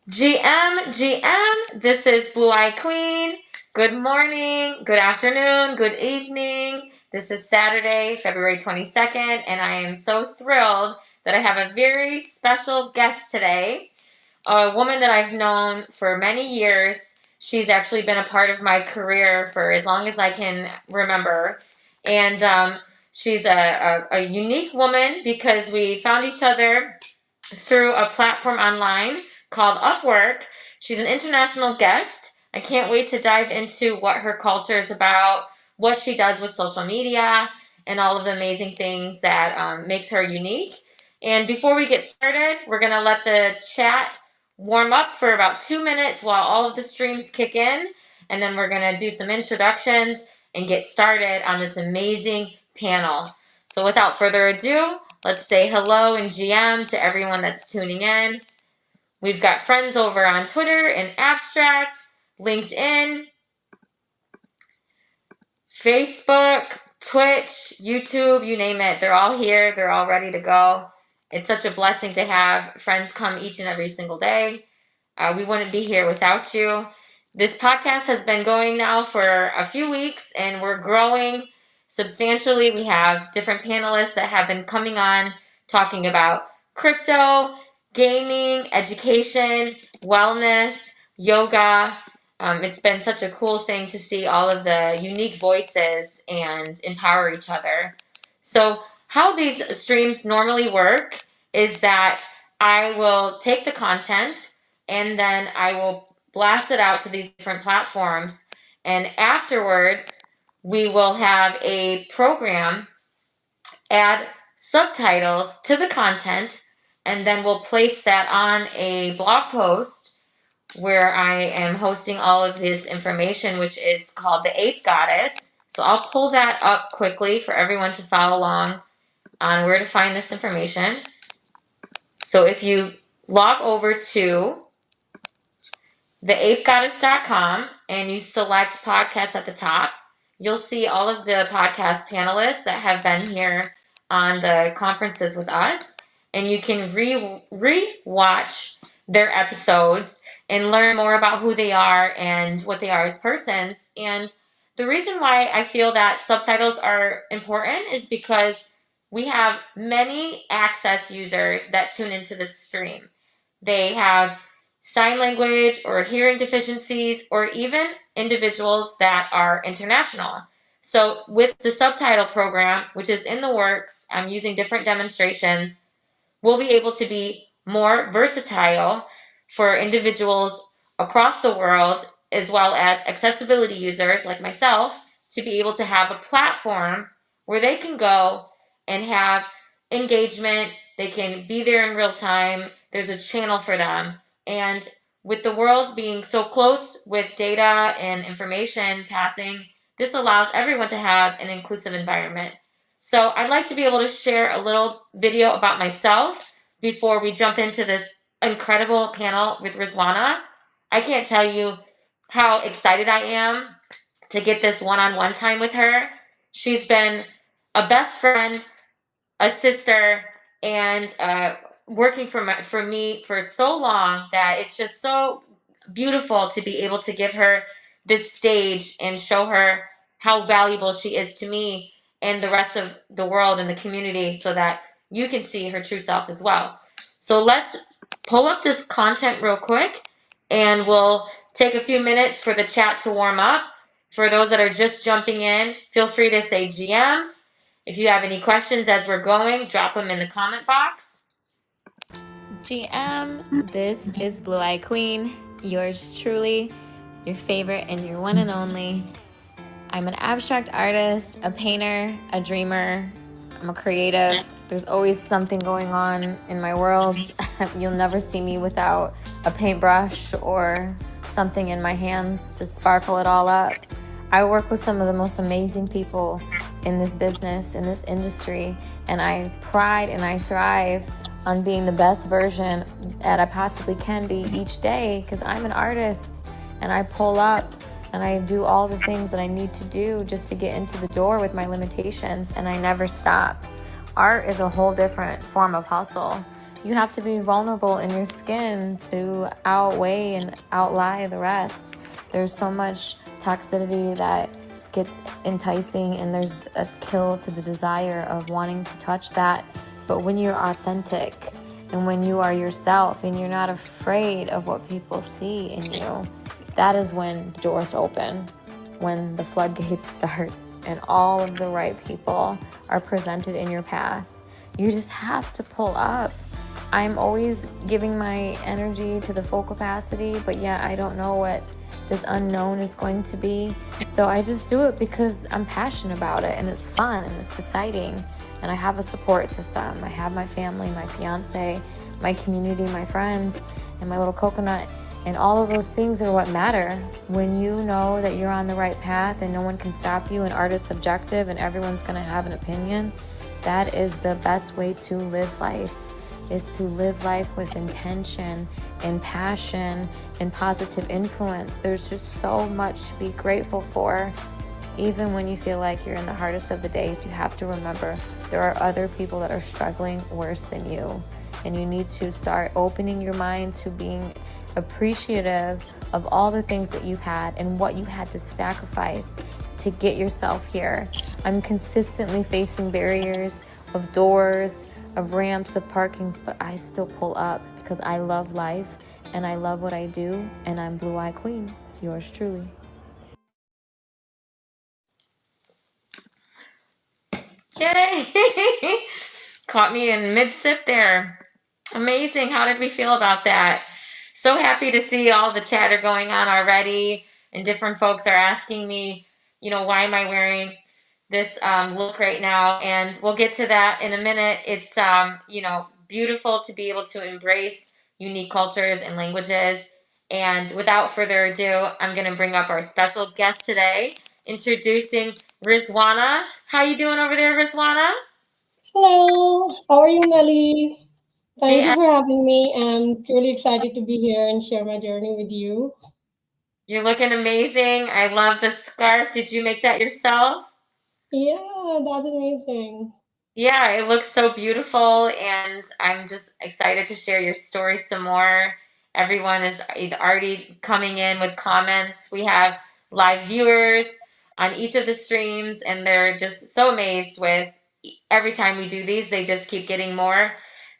GM, this is Blue Eye Queen. Good morning, good afternoon, good evening. This is Saturday, February 22nd, and I am so thrilled that I have a very special guest today, a woman that I've known for many years. She's actually been a part of my career for as long as I can remember, and she's a unique woman because we found each other through a platform online called Upwork. She's an international guest. I can't wait to dive into what her culture is about, what she does with social media, and all of the amazing things that makes her unique. And before we get started, we're going to let the chat warm up for about 2 minutes while all of the streams kick in. And then we're going to do some introductions and get started on this amazing panel. So without further ado, let's say hello and GM to everyone that's tuning in. We've got friends over on Twitter and Abstract, LinkedIn, Facebook, Twitch, YouTube, you name it. They're all here. They're all ready to go. It's such a blessing to have friends come each and every single day. We wouldn't be here without you. This podcast has been going now for a few weeks, and we're growing substantially. We have different panelists that have been coming on talking about crypto, gaming, education, wellness, yoga. It's been such a cool thing to see all of the unique voices and empower each other. So how these streams normally work is that I will take the content and then I will blast it out to these different platforms. And afterwards, we will have a program add subtitles to the content, and then we'll place that on a blog post where I am hosting all of this information, which is called the Ape Goddess. So I'll pull that up quickly for everyone to follow along on where to find this information. So if you log over to theapegoddess.com and you select podcast at the top, you'll see all of the podcast panelists that have been here on the conferences with us, and you can re-watch their episodes and learn more about who they are and what they are as persons. And the reason why I feel that subtitles are important is because we have many access users that tune into the stream. They have sign language or hearing deficiencies, or even individuals that are international. So with the subtitle program, which is in the works, I'm using different demonstrations, we'll be able to be more versatile for individuals across the world, as well as accessibility users like myself, to be able to have a platform where they can go and have engagement. They can be there in real time. There's a channel for them. And with the world being so close with data and information passing, this allows everyone to have an inclusive environment. So I'd like to be able to share a little video about myself before we jump into this incredible panel with Rizwana. I can't tell you how excited I am to get this one-on-one time with her. She's been a best friend, a sister, and working for me for so long that it's just so beautiful to be able to give her this stage and show her how valuable she is to me and the rest of the world and the community, so that you can see her true self as well. So let's pull up this content real quick, and we'll take a few minutes for the chat to warm up. For those that are just jumping in, feel free to say GM. If you have any questions as we're going, drop them in the comment box. GM, this is Blue Eye Queen, yours truly, your favorite and your one and only. I'm an abstract artist, a painter, a dreamer. I'm a creative. There's always something going on in my world. You'll never see me without a paintbrush or something in my hands to sparkle it all up. I work with some of the most amazing people in this business, in this industry, and I pride and I thrive on being the best version that I possibly can be each day, because I'm an artist and I pull up and I do all the things that I need to do just to get into the door with my limitations, and I never stop. Art is a whole different form of hustle, You have to be vulnerable in your skin to outweigh and outlie the rest. There's so much toxicity that gets enticing, and there's a kill to the desire of wanting to touch that. But when you're authentic and when you are yourself and you're not afraid of what people see in you, that is when the doors open, when the floodgates start and all of the right people are presented in your path. You just have to pull up. I'm always giving my energy to the full capacity, but yet I don't know what this unknown is going to be. So I just do it because I'm passionate about it, and it's fun and it's exciting. And I have a support system. I have my family, my fiance, my community, my friends, and my little coconut. And all of those things are what matter. When you know that you're on the right path and no one can stop you, and art is subjective and everyone's going to have an opinion, that is the best way to live life, is to live life with intention and passion and positive influence. There's just so much to be grateful for. Even when you feel like you're in the hardest of the days, you have to remember there are other people that are struggling worse than you. And you need to start opening your mind to being appreciative of all the things that you've had and what you had to sacrifice to get yourself here. I'm consistently facing barriers of doors, of ramps, of parkings, but I still pull up because I love life and I love what I do, and I'm Blue Eye Queen, yours truly. Yay! Caught me in mid-sip there. Amazing. How did we feel about that? So happy to see all the chatter going on already, and different folks are asking me, why am I wearing this look right now? And we'll get to that in a minute. It's, beautiful to be able to embrace unique cultures and languages. And without further ado, I'm going to bring up our special guest today, introducing Rizwana. How you doing over there, Rizwana? Hello, how are you, Melly? Thank you Hey, for having me. I'm really excited to be here and share my journey with you. you're looking amazing. I love the scarf. Did you make that yourself? Yeah, that's amazing. Yeah, it looks so beautiful, and I'm just excited to share your story some more. Everyone is already coming in with comments. We have live viewers on each of the streams, and they're just so amazed with every time we do these, they just keep getting more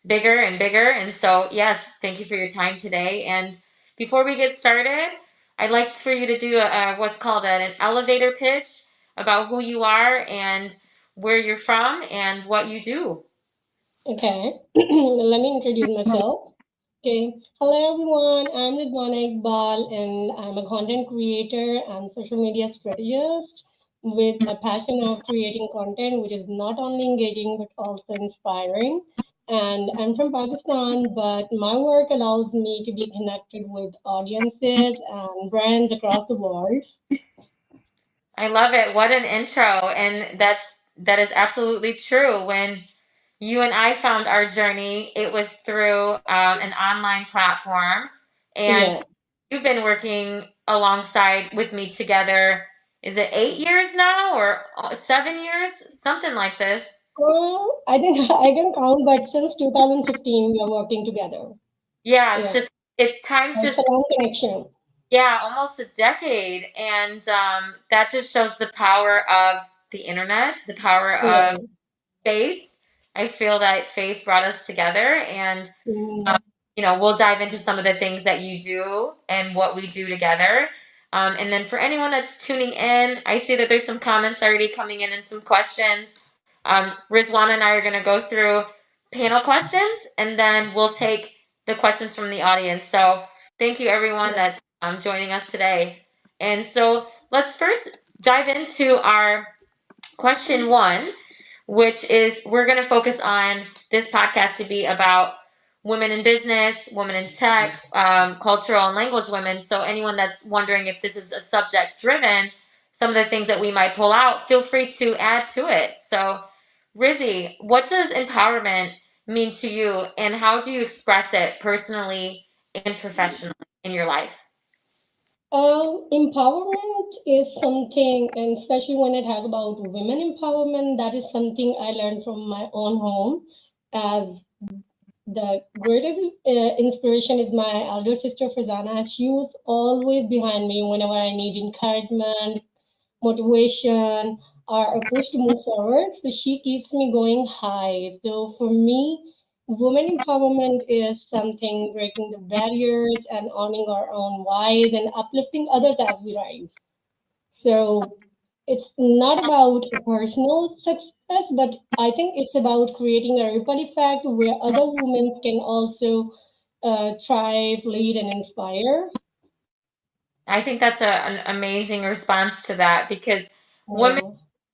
bigger and bigger. And so, yes, thank you for your time today. And before we get started, I'd like for you to do what's called an elevator pitch about who you are and where you're from and what you do. Okay, let me introduce myself. Okay, hello everyone. I'm Rizwana Iqbal, and I'm a content creator and social media strategist with a passion of creating content which is not only engaging but also inspiring. And I'm from Pakistan, but my work allows me to be connected with audiences and brands across the world. I love it. What an intro. And that is absolutely true. When you and I found our journey, it was through an online platform. And Yeah. you've been working alongside with me together. Is it 8 years now or 7 years? Something like this. I think I can count, but since 2015, we are working together. Yeah, Yeah. it's just time's It's just a long connection. yeah, almost a decade. And that just shows the power of the internet, the power of Yeah. faith. I feel that faith brought us together, and Mm. we'll dive into some of the things that you do and what we do together. And then for anyone that's tuning in, I see that there's some comments already coming in and some questions. Rizwan and I are going to go through panel questions, and then we'll take the questions from the audience. So thank you, everyone that's joining us today. And so let's first dive into our question one, which is we're going to focus on this podcast to be about women in business, women in tech, cultural and language women. So anyone that's wondering if this is a subject driven, some of the things that we might pull out, feel free to add to it. So, Rizzy, what does empowerment mean to you, and how do you express it personally and professionally in your life? Empowerment is something, and especially when I talk about women empowerment, that is something I learned from my own home as The greatest inspiration is my elder sister Rizwana. She was always behind me whenever I need encouragement, motivation, or a push to move forward. So she keeps me going high. So for me, women empowerment is something breaking the barriers and owning our own whys and uplifting others as we rise. So it's not about a personal success, but I think it's about creating a ripple effect where other women can also thrive, lead, and inspire. I think that's an amazing response to that because women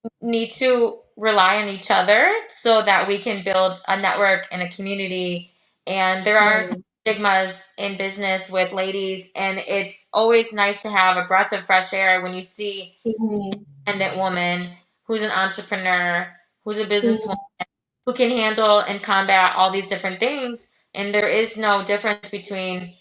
Yeah, need to rely on each other so that we can build a network and a community. And there are yeah. stigmas in business with ladies, and it's always nice to have a breath of fresh air when you see Mhm. an independent woman who's an entrepreneur, who's a businesswoman, Mhm. who can handle and combat all these different things. And there is no difference between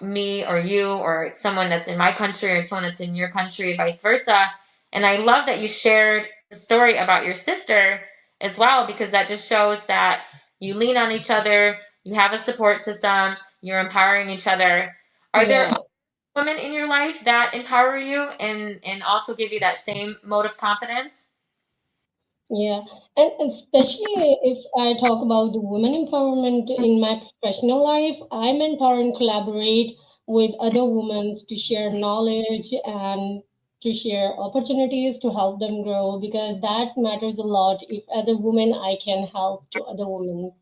me or you or someone that's in my country or someone that's in your country, vice versa. And I love that you shared the story about your sister as well, because that just shows that you lean on each other, you have a support system, you're empowering each other. Are there Yeah. women in your life that empower you and also give you that same mode of confidence? Yeah, and especially if I talk about the women empowerment in my professional life, I mentor and collaborate with other women to share knowledge and to share opportunities to help them grow because that matters a lot. If as a woman I can help to other women.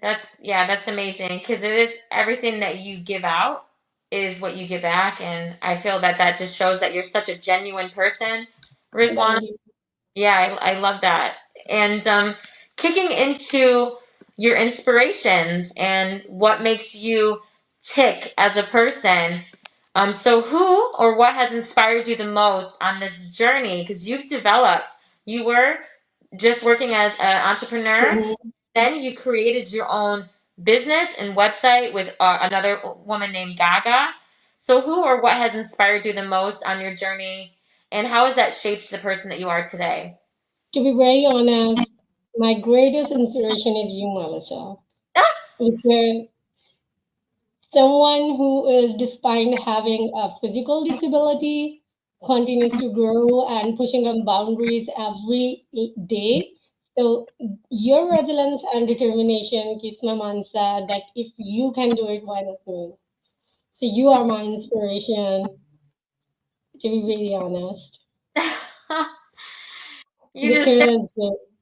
That's amazing because it is everything that you give out is what you give back, and I feel that that just shows that you're such a genuine person, Rizwan. Thank you. Yeah, I love that. And kicking into your inspirations and what makes you tick as a person. So who or what has inspired you the most on this journey? Because you were just working as an entrepreneur, Mhm. then you created your own business and website with another woman named Gaga. So who or what has inspired you the most on your journey, and how has that shaped the person that you are today? To be very honest, my greatest inspiration is you, Melissa. Because someone who is, despite having a physical disability, continues to grow and pushing on boundaries every day. So your resilience and determination keeps my mindset that if you can do it, why not me? So you are my inspiration, to be very honest, you because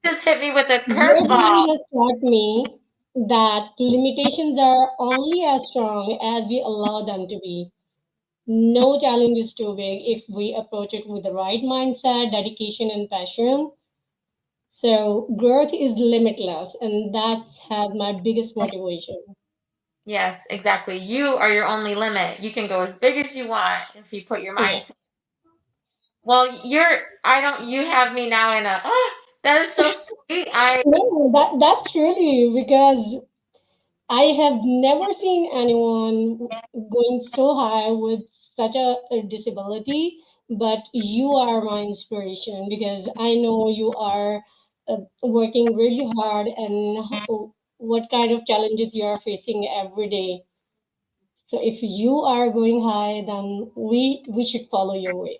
just hit me with a your curveball. journey has taught me that limitations are only as strong as we allow them to be. No challenge is too big if we approach it with the right mindset, dedication, and passion. So growth is limitless, and that has my biggest motivation. Yes, exactly. You are your only limit. You can go as big as you want if you put your Yeah. mind to. Well, I don't. You have me now in a. Oh, that is so sweet. No, that's truly because I have never seen anyone going so high with such a disability, but you are my inspiration because I know you are working really hard and what kind of challenges you are facing every day. So if you are going high, then we should follow your way.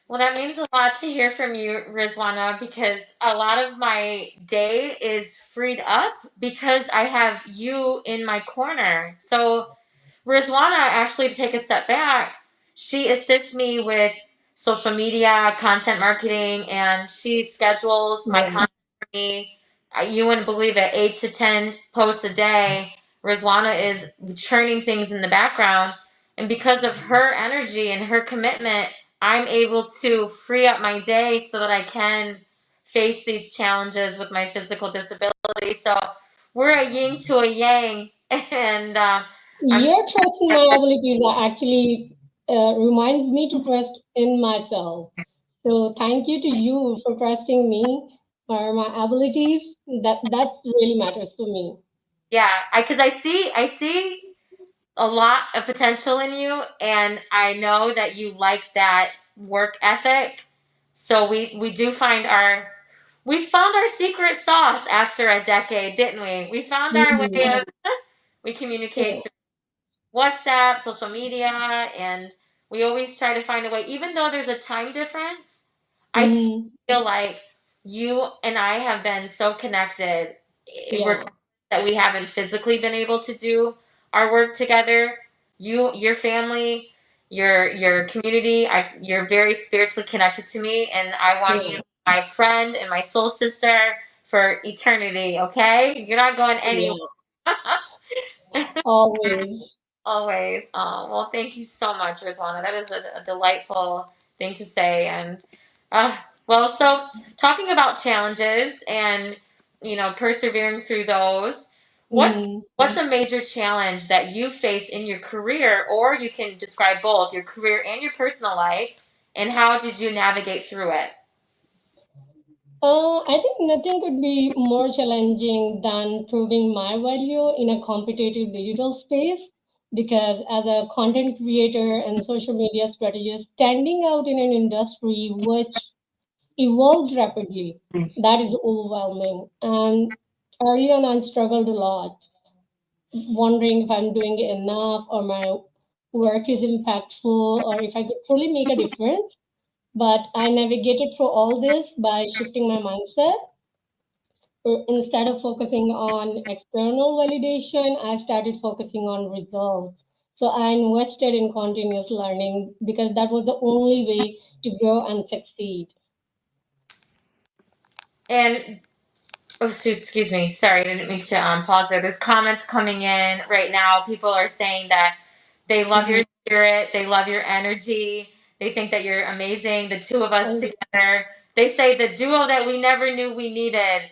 Well, that means a lot to hear from you, Rizwana, because a lot of my day is freed up because I have you in my corner. So Rizwana, actually, to take a step back, she assists me with social media, content marketing, and she schedules my Yeah. content for me. You wouldn't believe it, 8 to 10 posts a day. Rizwana is churning things in the background. And because of her energy and her commitment, I'm able to free up my day so that I can face these challenges with my physical disability. So we're a yin to a yang. And I'm Your trust in my abilities are actually reminds me to trust in myself. So thank you to you for trusting me or my abilities. That really matters for me. Yeah, because I see a lot of potential in you, and I know that you like that work ethic. So we do find our we found our secret sauce after a decade, didn't we? We found our way Mm-hmm. of we communicate Correct. through WhatsApp, social media, and we always try to find a way, even though there's a time difference. I still Mm-hmm. feel like you and I have been so connected, Yeah. regardless that we haven't physically been able to do our work together. You, your family, your community, you're very spiritually connected to me, and I want you Yeah. to be my friend and my soul sister for eternity. Okay, you're not going anywhere. Yeah. Always. Always. Well, thank you so much, Rizwana. That is a delightful thing to say. And uh, well, so talking about challenges and persevering through those, what's Mm-hmm. what's a major challenge that you face in your career, or you can describe both your career and your personal life, and how did you navigate through it? I think nothing could be more challenging than proving my value in a competitive digital space because as a content creator and social media strategist, standing out in an industry which evolves rapidly, that is overwhelming. And early on, I struggled a lot, wondering if I'm doing enough or my work is impactful or if I could truly make a difference. But I navigated through all this by shifting my mindset. Instead of focusing on external validation, I started focusing on results. So I invested in continuous learning because that was the only way to grow and succeed. And oh, excuse me. Sorry, I didn't mean to pause there. There's comments coming in right now. People are saying that they love Mhm. your spirit, they love your energy, they think that you're amazing. The two of us Oh, together. They say the duo that we never knew we needed.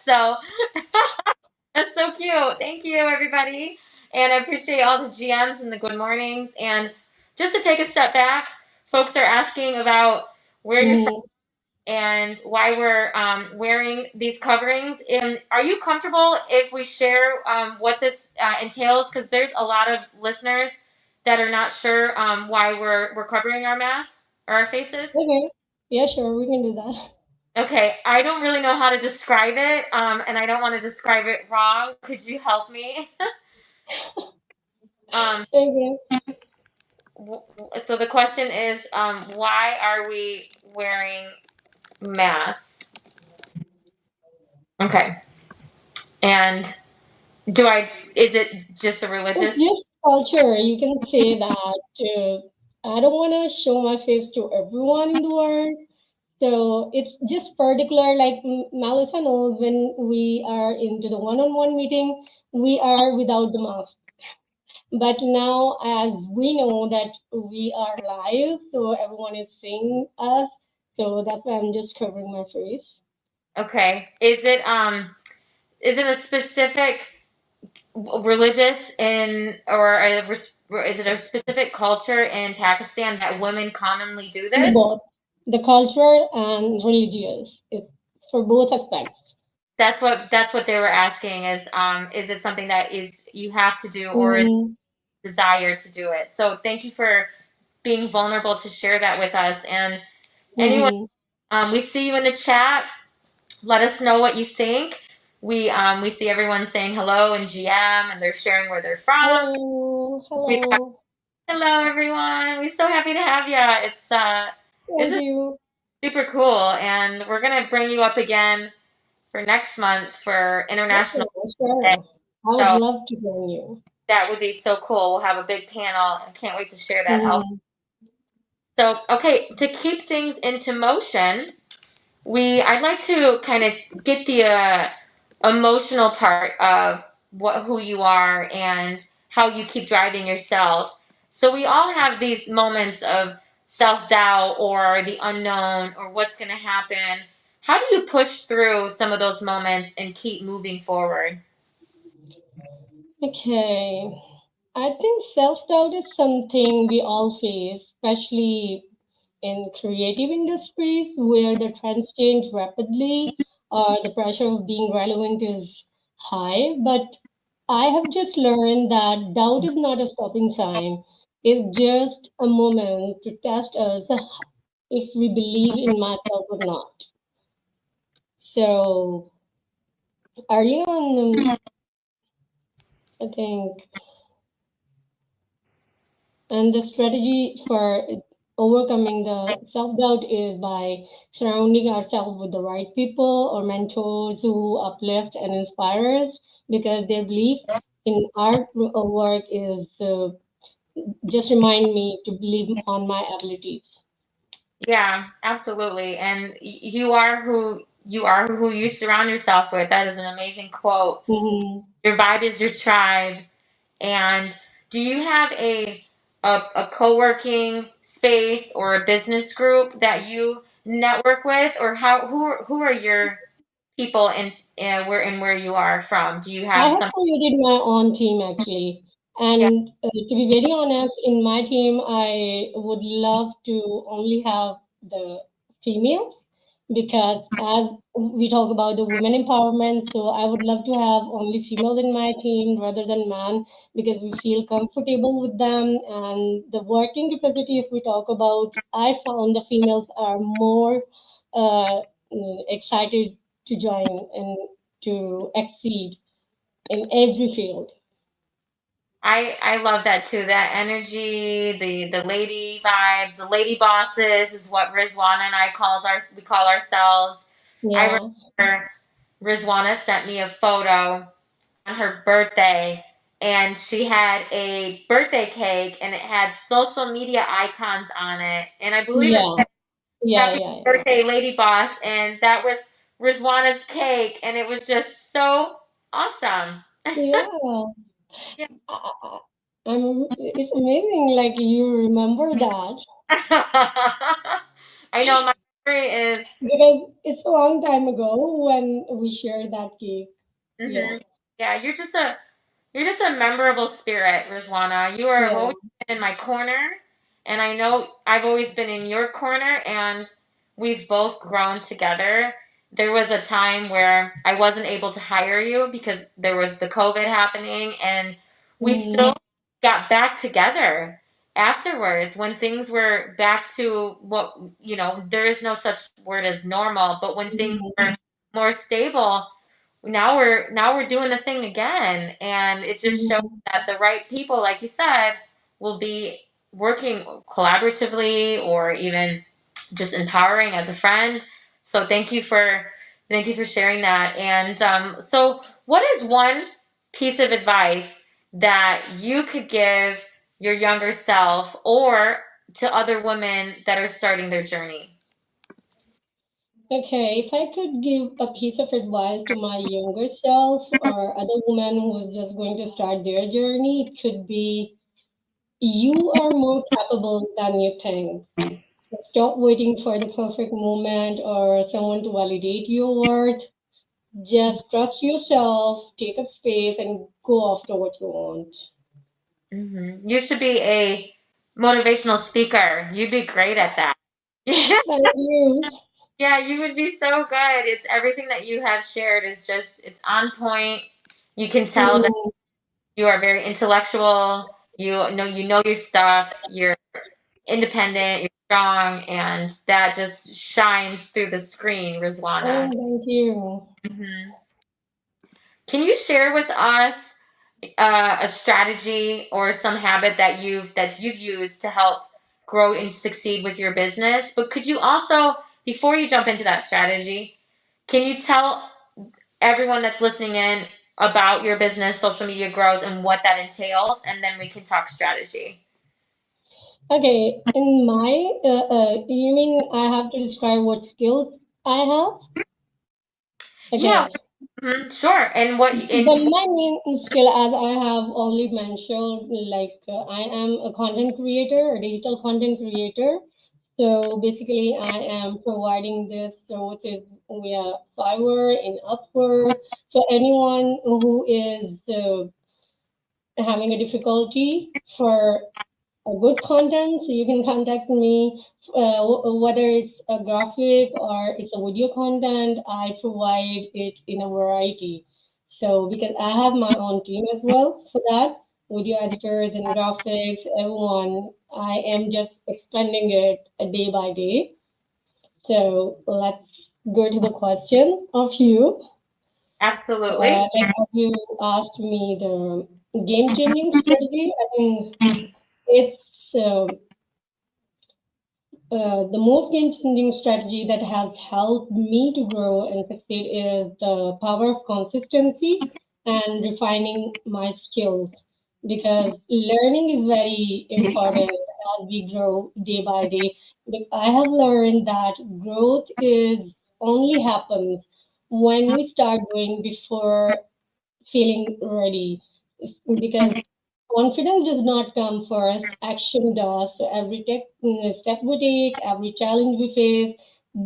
So that's so cute. Thank you, everybody. And I appreciate all the GMs and the good mornings. And just to take a step back, folks are asking about where you're from mhm. and why we're wearing these coverings. And are you comfortable if we share what this entails? Because there's a lot of listeners that are not sure why we're covering our masks or our faces. Okay. Yeah, sure, we can do that. Okay, I don't really know how to describe it, and I don't want to describe it wrong. Could you help me? um, Okay. so the question is, why are we wearing masks? Okay, and do I? Is it just a It's religious? just culture. You can say that. I don't want to show my face to everyone in the world. So it's just particular, like Melissa knows when we are into the one-on-one meeting, we are without the mask. But now, as we know that we are live, so everyone is seeing us. So that's why I'm just covering my face. Okay. Is it a specific religious in is it a specific culture in Pakistan that women commonly do The this? both, the cultural and religious, it's for both aspects. That's what they were asking is it something that is you have to do or is Mm-hmm. it desire to do it? So thank you for being vulnerable to share that with us. And anyone, Mm-hmm. we see you in the chat. Let us know what you think. We see everyone saying hello in GM and they're sharing where they're from. Hello, We hello. Hello everyone. We're so happy to have you. This Thank is you. super cool, and we're gonna bring you up again for next month for International Okay, Day. sure. I would So love to join you. that would be so cool. We'll have a big panel, and can't wait to share that out. Mm-hmm. So okay, to keep things into motion, I'd like to kind of get the emotional part of who you are and how you keep driving yourself. So we all have these moments of self-doubt or the unknown or what's going to happen. How do you push through some of those moments and keep moving forward? Okay. I think self doubt is something we all face, especially in creative industries where the trends change rapidly or the pressure of being relevant is high. But I have just learned that doubt is not a stopping sign, it's just a moment to test us if we believe in myself or not. So early on, I think, and the strategy for overcoming the self doubt is by surrounding ourselves with the right people or mentors who uplift and inspire us because their belief in our work is just remind me to believe on my abilities. Yeah, absolutely. And you are who you surround yourself with. That is an amazing quote. Hmm. Your vibe is your tribe. And do you have a co-working space or a business group that you network with, or who are your people in where you are from? Do you I have have some? created my own team actually. Yeah. And to be very honest, in my team, I would love to only have the females because as we talk about the women empowerment, so I would love to have only females in my team rather than man because we feel comfortable with them. And the working capacity, if we talk about, I found the females are more uh, excited to join and to exceed in every field. I love that too. That energy, the lady vibes, the lady bosses is what Rizwana and I we call ourselves. I Yeah, remember Rizwana sent me a photo on her birthday, and she had a birthday cake and it had social media icons on it, and I believe it yeah, said yeah, happy yeah, birthday lady boss, and that was Rizwana's cake, and it was just so awesome. yeah. Yeah. I, I, it's amazing. Like you remember that I know my memory is. because it's a long time ago when we shared that cake. Yeah, Hmm. Yeah, you're just a memorable spirit, Rizwana. You are yeah. always been in my corner, and I know I've always been in your corner, and we've both grown together. There was a time where I wasn't able to hire you because there was the COVID happening, and we Mm-hmm. still got back together afterwards when things were back to there is no such word as normal, but when things Mm-hmm. were more stable, now we're doing the thing again, and it just shows Mm-hmm. that the right people, like you said, will be working collaboratively or even just empowering as a friend. So thank you for sharing that. And so what is one piece of advice that you could give your younger self or to other women that are starting their journey? Okay, if I could give a piece of advice to my younger self or other woman who is just going to start their journey, it could be you are more capable than you think. So stop waiting for the perfect moment or someone to validate your worth. Just trust yourself, take up space, and go after what you want. You should be a motivational speaker. You'd be great at that. Thank you. Yeah, you would be so good. It's everything that you have shared is just it's on point. You can tell that Mhm. you are very intellectual. You know your stuff. You're independent, you're strong, and that just shines through the screen, Rizwana. Oh, thank you. hmm Can you share with us a strategy or some habit that you've used to help grow and succeed with your business? But could you also, before you jump into that strategy, can you tell everyone that's listening in about your business, social media grows, and what that entails, and then we can talk strategy. Okay, in my, you mean I have to describe what skills I have? Yeah, Okay. sure. And what and The my main skill, as I have already mentioned, like I am a content creator, a digital content creator. So basically, I am providing this services via Fiverr in Upwork. So anyone who is having a difficulty for a good content, so you can contact me, whether it's a graphic or it's a video content. I provide it in a variety. So because I have my own team as well for that, video editors and graphics, everyone, I am just expanding it day by day. So let's go to the question of you. Absolutely. Like as you asked me the game changing strategy, I think it's the most game changing strategy that has helped me to grow and succeed is the power of consistency and refining my skills, because learning is very important as we grow day by day. But I have learned that growth is only happens when we start doing before feeling ready, because confidence does not come first, action does. So every step we take, every challenge we face,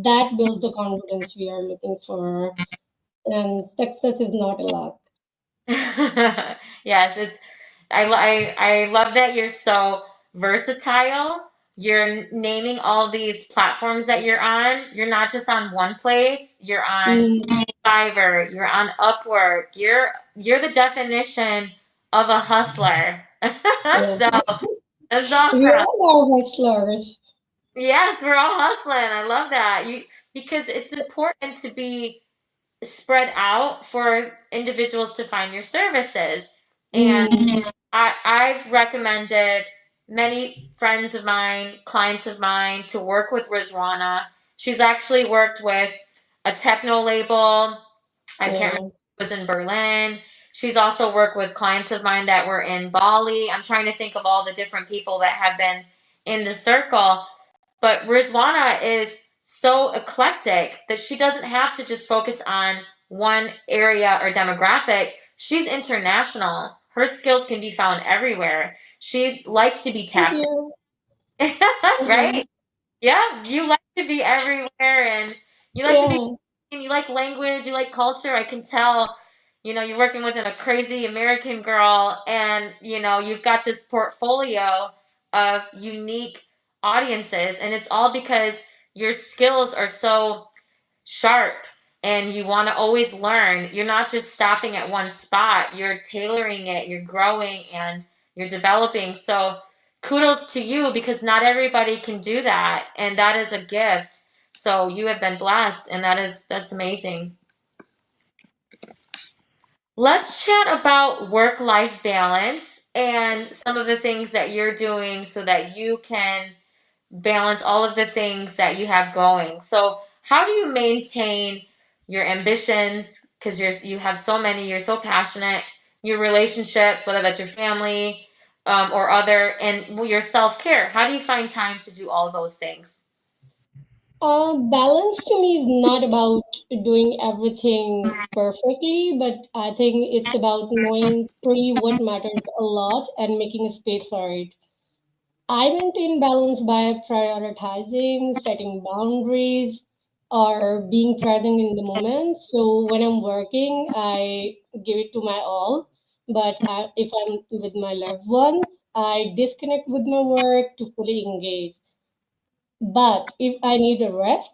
that builds the confidence we are looking for. And success is not a luck. Yes, it's I love that you're so versatile. You're naming all these platforms that you're on. You're not just on one place. You're on Mm, Fiverr. You're on Upwork. You're the definition of a hustler. yeah. So that's We awesome. all are hustlers. Yes, we're all hustling. I love that. You because it's important to be spread out for individuals to find your services. And Mm, I've recommended many friends of mine, clients of mine, to work with Rizwana. She's actually worked with a techno label. I can't remember yeah. if it was in Berlin. She's also worked with clients of mine that were in Bali. I'm trying to think of all the different people that have been in the circle. But Rizwana is so eclectic that she doesn't have to just focus on one area or demographic. She's international. Her skills can be found everywhere. She likes to be Thank tapped you. in, Mhm. right? Yeah, you like to be everywhere and you like to be, Yeah. and you like language, you like culture. I can tell, you're working with a crazy American girl and, you've got this portfolio of unique audiences and it's all because your skills are so sharp and you want to always learn. You're not just stopping at one spot. You're tailoring it, you're growing and you're developing. So kudos to you because not everybody can do that and that is a gift. So you have been blessed and that's amazing. Let's chat about work-life balance and some of the things that you're doing so that you can balance all of the things that you have going. So, how do you maintain your ambitions? Because you have so many, you're so passionate. Your relationships, whether that's your family or other, and your self care. How do you find time to do all of those things? Balance to me is not about doing everything perfectly, but I think it's about knowing truly what matters a lot and making a space for it. I maintain balance by prioritizing, setting boundaries, or being present in the moment. So when I'm working, I give it to my all. But if I'm with my loved ones, I disconnect with my work to fully engage. But if I need a rest,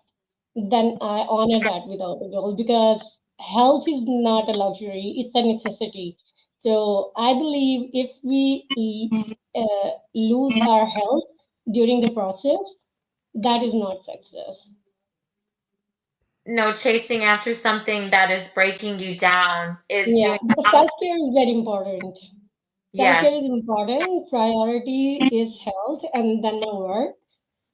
then I honor that without a goal, because health is not a luxury, it's a necessity. So I believe if we lose our health during the process, that is not success. No, chasing after something that is breaking you down is Yeah, doing self care is very important. Self yes. care is important. Priority is health and then my work.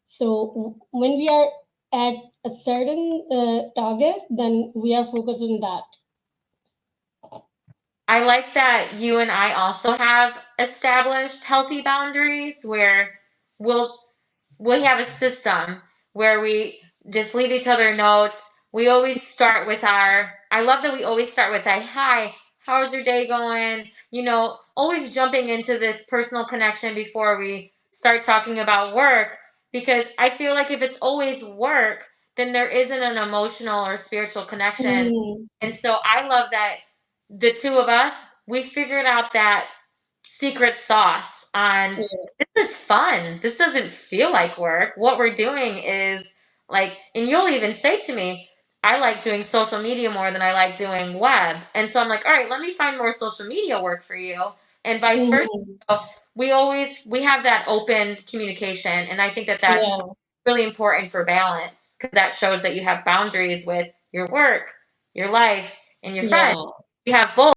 So when we are at a certain target, then we are focused on that. I like that you and I also have established healthy boundaries where we'll we have a system where we just leave each other notes. We always start with I love that we always start with hi, how's your day going? Always jumping into this personal connection before we start talking about work because I feel like if it's always work, then there isn't an emotional or spiritual connection. Mm, And so I love that the two of us, we figured out that secret sauce on yeah. this is fun. This doesn't feel like work. What we're doing is like, and you'll even say to me, I like doing social media more than I like doing web. And so I'm like, all right, let me find more social media work for you and vice versa. Mhm. So we have that open communication. And I think that that's Yeah. really important for balance because that shows that you have boundaries with your work, your life, and your friends. Yeah. You have both.